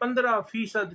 15%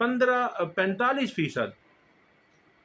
45%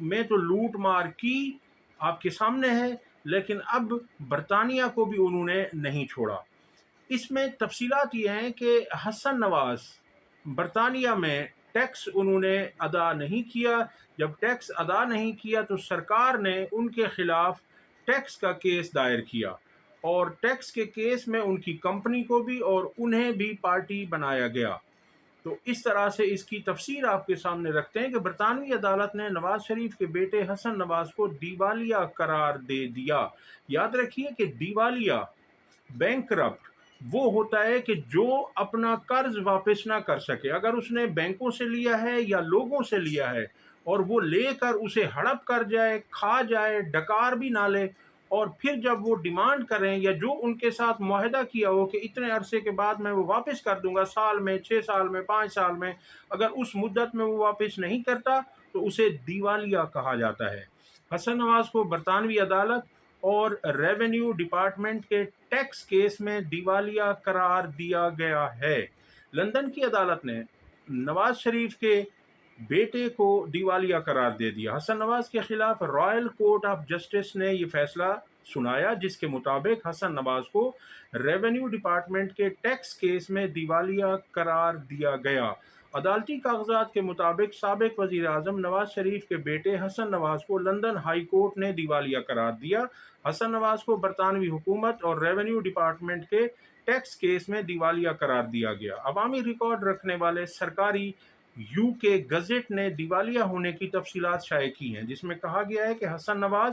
میں تو لوٹ مار کی آپ کے سامنے ہے، لیکن اب برطانیہ کو بھی انہوں نے نہیں چھوڑا۔ اس میں تفصیلات یہ ہیں کہ حسن نواز برطانیہ میں ٹیکس انہوں نے ادا نہیں کیا۔ جب ٹیکس ادا نہیں کیا تو سرکار نے ان کے خلاف ٹیکس کا کیس دائر کیا، اور ٹیکس کے کیس میں ان کی کمپنی کو بھی اور انہیں بھی پارٹی بنایا گیا۔ تو اس طرح سے اس کی تفسیر آپ کے سامنے رکھتے ہیں کہ برطانوی عدالت نے نواز شریف کے بیٹے حسن نواز کو دیوالیہ قرار دے دیا۔ یاد رکھیے کہ دیوالیہ، بینکرپٹ، وہ ہوتا ہے کہ جو اپنا قرض واپس نہ کر سکے۔ اگر اس نے بینکوں سے لیا ہے یا لوگوں سے لیا ہے اور وہ لے کر اسے ہڑپ کر جائے، کھا جائے، ڈکار بھی نہ لے، اور پھر جب وہ ڈیمانڈ کریں یا جو ان کے ساتھ معاہدہ کیا ہو کہ اتنے عرصے کے بعد میں وہ واپس کر دوں گا، سال میں، 6 سال میں، 5 سال میں، اگر اس مدت میں وہ واپس نہیں کرتا تو اسے دیوالیہ کہا جاتا ہے۔ حسن نواز کو برطانوی عدالت اور ریونیو ڈپارٹمنٹ کے ٹیکس کیس میں دیوالیہ قرار دیا گیا ہے۔ لندن کی عدالت نے نواز شریف کے بیٹے کو دیوالیہ قرار دے دیا۔ حسن نواز کے خلاف رائل کورٹ آف جسٹس نے یہ فیصلہ سنایا، جس کے مطابق حسن نواز کو ریونیو ڈپارٹمنٹ کے ٹیکس کیس میں دیوالیہ قرار دیا گیا۔ عدالتی کاغذات کے مطابق سابق وزیر اعظم نواز شریف کے بیٹے حسن نواز کو لندن ہائی کورٹ نے دیوالیہ قرار دیا۔ حسن نواز کو برطانوی حکومت اور ریونیو ڈپارٹمنٹ کے ٹیکس کیس میں دیوالیہ قرار دیا گیا۔ عوامی ریکارڈ رکھنے والے سرکاری UK گزٹ نے دیوالیہ ہونے کی تفصیلات شائع کی ہیں، جس میں کہا گیا ہے کہ Hasan Nawaz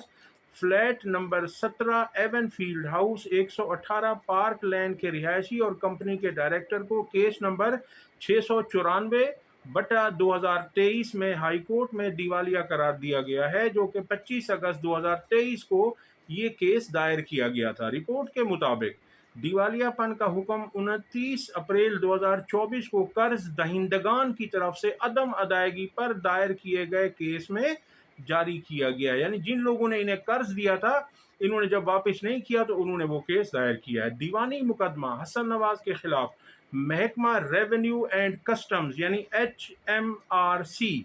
flat number 17 Avenfield house 118 park lane کے رہائشی اور کمپنی کے ڈائریکٹر کو کیس نمبر 694/2023 میں ہائی کورٹ میں دیوالیہ قرار دیا گیا ہے، جو کہ 25 اگست 2023 کو یہ کیس دائر کیا گیا تھا۔ رپورٹ کے مطابق دیوالیہ پن کا حکم 29 اپریل 2024 کو قرض دہندگان کی طرف سے عدم ادائیگی پر دائر کیے گئے کیس میں جاری کیا گیا ہے۔ یعنی جن لوگوں نے انہیں قرض دیا تھا، انہوں نے جب واپس نہیں کیا تو انہوں نے وہ کیس دائر کیا ہے۔ دیوانی مقدمہ حسن نواز کے خلاف محکمہ ریونیو اینڈ کسٹمز یعنی HMRC،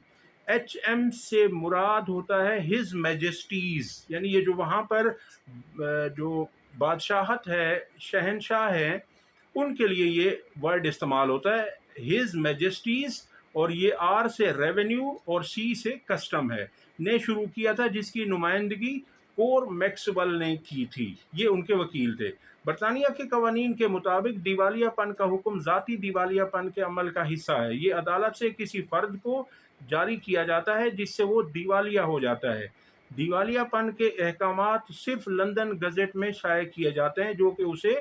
HM سے مراد ہوتا ہے ہز میجسٹیز، یعنی یہ جو وہاں پر جو بادشاہت ہے، شہنشاہ ہے، ان کے لیے یہ ورڈ استعمال ہوتا ہے ہز میجسٹیز، اور یہ R سے ریونیو اور C سے کسٹم ہے، نے شروع کیا تھا، جس کی نمائندگی کور میکسویل نے کی تھی۔ یہ ان کے وکیل تھے۔ برطانیہ کے قوانین کے مطابق دیوالیہ پن کا حکم ذاتی دیوالیہ پن کے عمل کا حصہ ہے۔ یہ عدالت سے کسی فرد کو جاری کیا جاتا ہے جس سے وہ دیوالیہ ہو جاتا ہے۔ دیوالیہ پن کے احکامات صرف لندن گزٹ میں شائع کیے جاتے ہیں، جو کہ اسے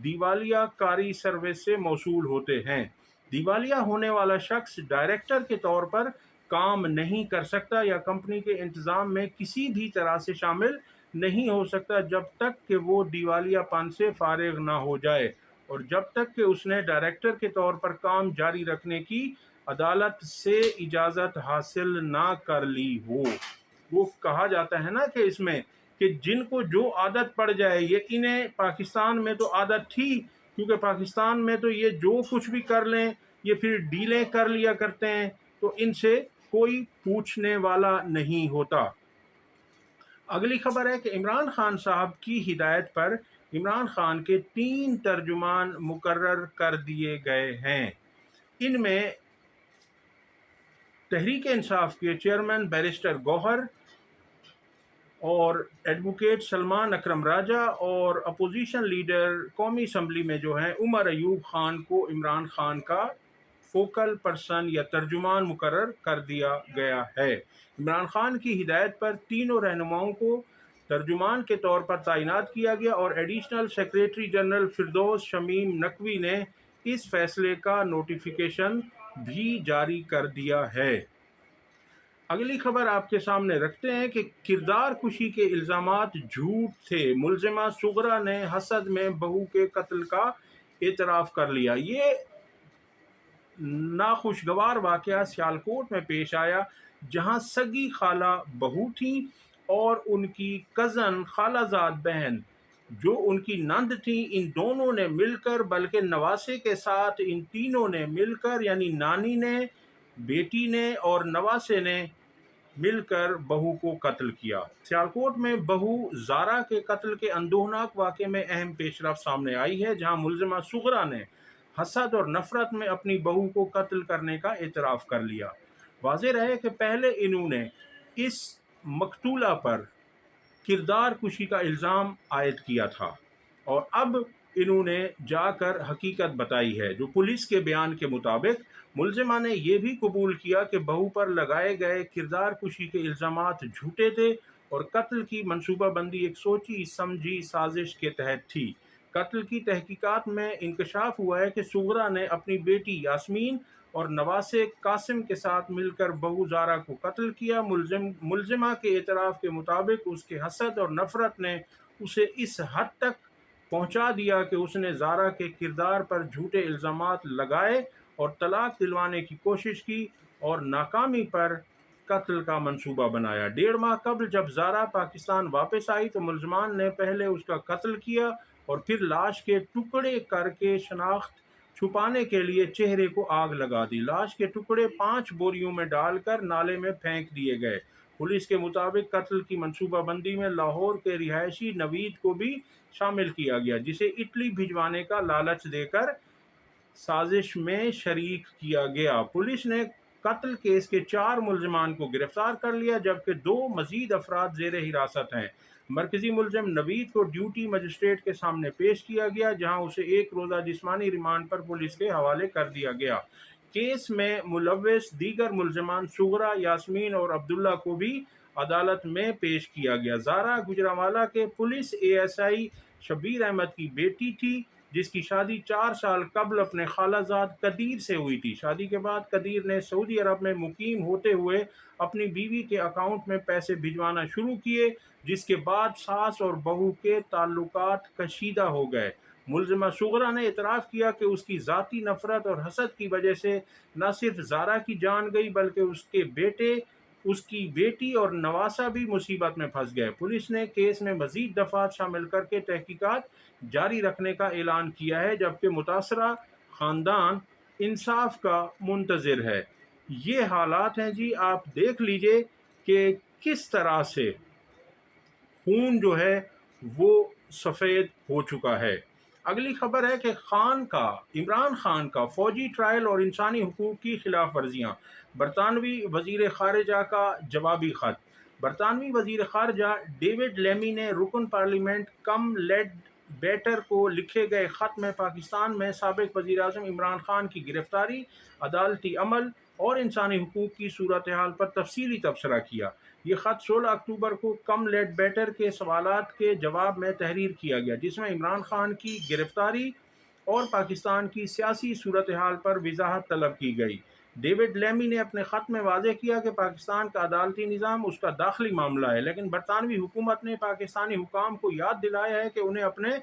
دیوالیہ کاری سروس سے موصول ہوتے ہیں۔ دیوالیہ ہونے والا شخص ڈائریکٹر کے طور پر کام نہیں کر سکتا یا کمپنی کے انتظام میں کسی بھی طرح سے شامل نہیں ہو سکتا جب تک کہ وہ دیوالیہ پن سے فارغ نہ ہو جائے، اور جب تک کہ اس نے ڈائریکٹر کے طور پر کام جاری رکھنے کی عدالت سے اجازت حاصل نہ کر لی ہو۔ وہ کہا جاتا ہے نا کہ اس میں کہ جن کو جو عادت پڑ جائے، یہ انہیں پاکستان میں تو عادت تھی، کیونکہ پاکستان میں تو یہ جو کچھ بھی کر لیں یہ پھر ڈیلیں کر لیا کرتے ہیں، تو ان سے کوئی پوچھنے والا نہیں ہوتا۔ اگلی خبر ہے کہ عمران خان صاحب کی ہدایت پر عمران خان کے 3 ترجمان مقرر کر دیے گئے ہیں۔ ان میں تحریک انصاف کے چیئرمین بیرسٹر گوہر اور ایڈوکیٹ سلمان اکرم راجہ، اور اپوزیشن لیڈر قومی اسمبلی میں جو ہیں عمر ایوب خان کو عمران خان کا فوکل پرسن یا ترجمان مقرر کر دیا گیا ہے۔ عمران خان کی ہدایت پر تینوں رہنماؤں کو ترجمان کے طور پر تعینات کیا گیا، اور additional secretary general Firdous Shamim Naqvi نے اس فیصلے کا نوٹیفیکیشن بھی جاری کر دیا ہے۔ اگلی خبر آپ کے سامنے رکھتے ہیں کہ کردار کشی کے الزامات جھوٹ تھے، ملزمہ صغرا نے حسد میں بہو کے قتل کا اعتراف کر لیا۔ یہ ناخوشگوار واقعہ سیالکوٹ میں پیش آیا، جہاں سگی خالہ بہو تھیں اور ان کی کزن خالہ زاد بہن جو ان کی نند تھیں، ان دونوں نے مل کر، بلکہ نواسے کے ساتھ ان تینوں نے مل کر، یعنی نانی نے، بیٹی نے اور نواسے نے مل کر بہو کو قتل کیا۔ سیالکوٹ میں بہو زارا کے قتل کے اندوہناک واقعے میں اہم پیش رفت سامنے آئی ہے، جہاں ملزمہ صغرا نے حسد اور نفرت میں اپنی بہو کو قتل کرنے کا اعتراف کر لیا۔ واضح رہے کہ پہلے انہوں نے اس مقتولہ پر کردار کشی کا الزام عائد کیا تھا اور اب انہوں نے جا کر حقیقت بتائی ہے، جو پولیس کے بیان کے مطابق ملزمہ نے یہ بھی قبول کیا کہ بہو پر لگائے گئے کردار کشی کے الزامات جھوٹے تھے اور قتل کی منصوبہ بندی ایک سوچی سمجھی سازش کے تحت تھی۔ قتل کی تحقیقات میں انکشاف ہوا ہے کہ صغرا نے اپنی بیٹی یاسمین اور نواسے قاسم کے ساتھ مل کر بہو زارا کو قتل کیا۔ ملزمہ کے اعتراف کے مطابق اس کے حسد اور نفرت نے اسے اس حد تک پہنچا دیا کہ اس نے زارا کے کردار پر جھوٹے الزامات لگائے اور طلاق دلوانے کی کوشش کی اور ناکامی پر قتل کا منصوبہ بنایا۔ 1.5 ماہ قبل جب زارا پاکستان واپس آئی تو ملزمان نے پہلے اس کا قتل کیا اور پھر لاش کے ٹکڑے کر کے شناخت چھپانے کے لیے چہرے کو آگ لگا دی۔ لاش کے ٹکڑے 5 بوریوں میں ڈال کر نالے میں پھینک دیے گئے۔ پولیس کے مطابق قتل کی منصوبہ بندی میں لاہور کے رہائشی نوید کو بھی شامل کیا گیا، جسے اٹلی بھجوانے کا لالچ دے کر سازش میں شریک کیا گیا۔ پولیس نے قتل کیس کے 4 ملزمان کو گرفتار کر لیا، جبکہ 2 مزید افراد زیر حراست ہیں۔ مرکزی ملزم نوید کو ڈیوٹی مجسٹریٹ کے سامنے پیش کیا گیا، جہاں اسے 1 روزہ جسمانی ریمانڈ پر پولیس کے حوالے کر دیا گیا۔ کیس میں ملوث دیگر ملزمان صغرا، یاسمین اور عبداللہ کو بھی عدالت میں پیش کیا گیا۔ زارا گجرانوالہ کے پولیس ASI شبیر احمد کی بیٹی تھی، جس کی شادی 4 سال قبل اپنے خالہ زاد قدیر سے ہوئی تھی۔ شادی کے بعد قدیر نے سعودی عرب میں مقیم ہوتے ہوئے اپنی بیوی کے اکاؤنٹ میں پیسے بھجوانا شروع کیے، جس کے بعد ساس اور بہو کے تعلقات کشیدہ ہو گئے۔ ملزمہ صغرا نے اعتراف کیا کہ اس کی ذاتی نفرت اور حسد کی وجہ سے نہ صرف زارا کی جان گئی بلکہ اس کی بیٹی اور نواسہ بھی مصیبت میں پھنس گئے۔ پولیس نے کیس میں مزید دفعات شامل کر کے تحقیقات جاری رکھنے کا اعلان کیا ہے، جبکہ متاثرہ خاندان انصاف کا منتظر ہے۔ یہ حالات ہیں جی، آپ دیکھ لیجئے کہ کس طرح سے خون جو ہے وہ سفید ہو چکا ہے۔ اگلی خبر ہے کہ عمران خان کا فوجی ٹرائل اور انسانی حقوق کی خلاف ورزیاں، برطانوی وزیر خارجہ کا جوابی خط۔ برطانوی وزیر خارجہ ڈیوڈ لیمی نے رکن پارلیمنٹ کم لیڈ بیٹر کو لکھے گئے خط میں پاکستان میں سابق وزیر اعظم عمران خان کی گرفتاری، عدالتی عمل اور انسانی حقوق کی صورتحال پر تفصیلی تبصرہ کیا۔ یہ خط 16 اکتوبر کو کم لیڈ بیٹر کے سوالات کے جواب میں تحریر کیا گیا، جس میں عمران خان کی گرفتاری اور پاکستان کی سیاسی صورتحال پر وضاحت طلب کی گئی۔ ڈیوڈ لیمی نے اپنے خط میں واضح کیا کہ پاکستان کا عدالتی نظام اس کا داخلی معاملہ ہے، لیکن برطانوی حکومت نے پاکستانی حکام کو یاد دلایا ہے کہ انہیں اپنے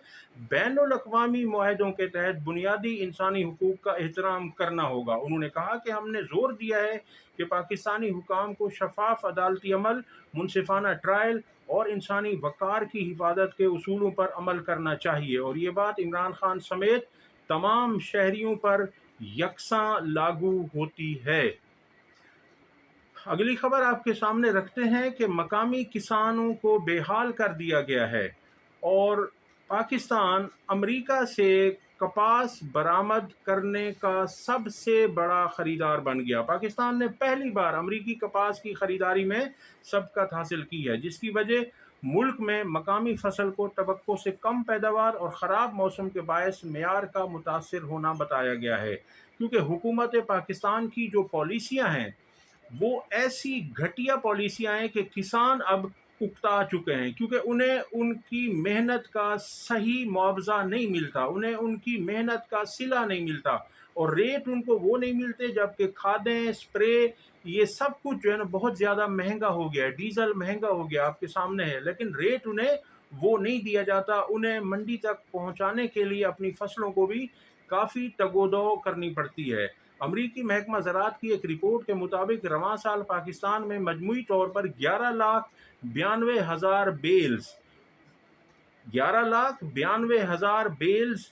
بین الاقوامی معاہدوں کے تحت بنیادی انسانی حقوق کا احترام کرنا ہوگا۔ انہوں نے کہا کہ ہم نے زور دیا ہے کہ پاکستانی حکام کو شفاف عدالتی عمل، منصفانہ ٹرائل اور انسانی وقار کی حفاظت کے اصولوں پر عمل کرنا چاہیے، اور یہ بات عمران خان سمیت تمام شہریوں پر یکساں لاگو ہوتی ہے۔ اگلی خبر آپ کے سامنے رکھتے ہیں کہ مقامی کسانوں کو بے حال کر دیا گیا ہے اور پاکستان امریکہ سے کپاس برآمد کرنے کا سب سے بڑا خریدار بن گیا۔ پاکستان نے پہلی بار امریکی کپاس کی خریداری میں سبقت حاصل کی ہے، جس کی وجہ ملک میں مقامی فصل کو توقع سے کم پیداوار اور خراب موسم کے باعث معیار کا متاثر ہونا بتایا گیا ہے، کیونکہ حکومت پاکستان کی جو پالیسیاں ہیں وہ ایسی گھٹیا پالیسیاں ہیں کہ کسان اب اکتا چکے ہیں، کیونکہ انہیں ان کی محنت کا صحیح معاوضہ نہیں ملتا، انہیں ان کی محنت کا صلہ نہیں ملتا، اور ریٹ ان کو وہ نہیں ملتے، جبکہ کھادیں، اسپرے، یہ سب کچھ جو ہے نا بہت زیادہ مہنگا ہو گیا ہے، ڈیزل مہنگا ہو گیا، آپ کے سامنے ہے، لیکن ریٹ انہیں وہ نہیں دیا جاتا۔ انہیں منڈی تک پہنچانے کے لیے اپنی فصلوں کو بھی کافی تگودو کرنی پڑتی ہے۔ امریکی محکمہ زراعت کی ایک رپورٹ کے مطابق رواں سال پاکستان میں مجموعی طور پر 11,92,000 بیلز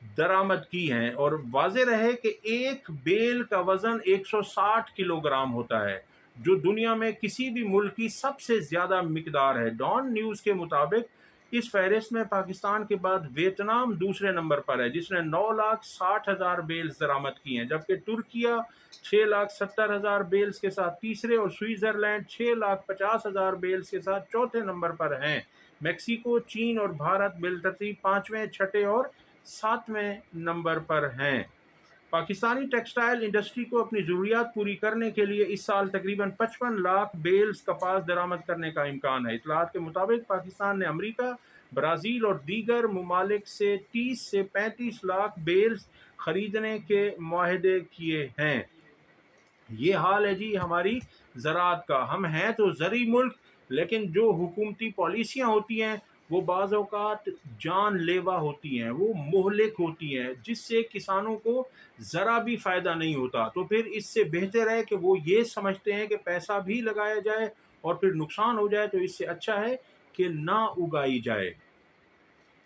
درآمد کی ہیں، اور واضح رہے کہ ایک بیل کا وزن 160 کلو گرام ہوتا ہے۔ جو دنیا میں کسی بھی ملک کی سب سے زیادہ مقدار ہے۔ ڈان نیوز کے مطابق اس فہرست میں پاکستان کے بعد ویتنام دوسرے نمبر پر ہے، جس نے 9,60,000 بیلز درآمد کی ہیں، جبکہ ترکیہ 6,70,000 بیلز کے ساتھ تیسرے اور سوئٹزرلینڈ 6,50,000 بیلز کے ساتھ چوتھے نمبر پر ہیں۔ میکسیکو، چین اور بھارت بالترتیب 5ویں، 6ٹھے اور 7ویں نمبر پر ہیں۔ پاکستانی ٹیکسٹائل انڈسٹری کو اپنی ضروریات پوری کرنے کے لیے اس سال تقریباً 55 لاکھ بیلز کپاس درآمد کرنے کا امکان ہے۔ اطلاعات کے مطابق پاکستان نے امریکہ، برازیل اور دیگر ممالک سے 30 سے 35 لاکھ بیلز خریدنے کے معاہدے کیے ہیں۔ یہ حال ہے جی ہماری زراعت کا۔ ہم ہیں تو زرعی ملک، لیکن جو حکومتی پالیسیاں ہوتی ہیں وہ بعض اوقات جان لیوا ہوتی ہیں، وہ مہلک ہوتی ہیں، جس سے کسانوں کو ذرا بھی فائدہ نہیں ہوتا۔ تو پھر اس سے بہتر ہے کہ وہ یہ سمجھتے ہیں کہ پیسہ بھی لگایا جائے اور پھر نقصان ہو جائے، تو اس سے اچھا ہے کہ نہ اگائی جائے۔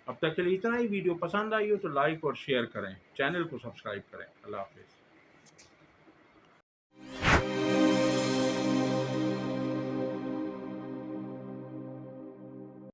اب تک کے لیے اتنا ہی۔ ویڈیو پسند آئی ہو تو لائک اور شیئر کریں، چینل کو سبسکرائب کریں۔ اللہ حافظ۔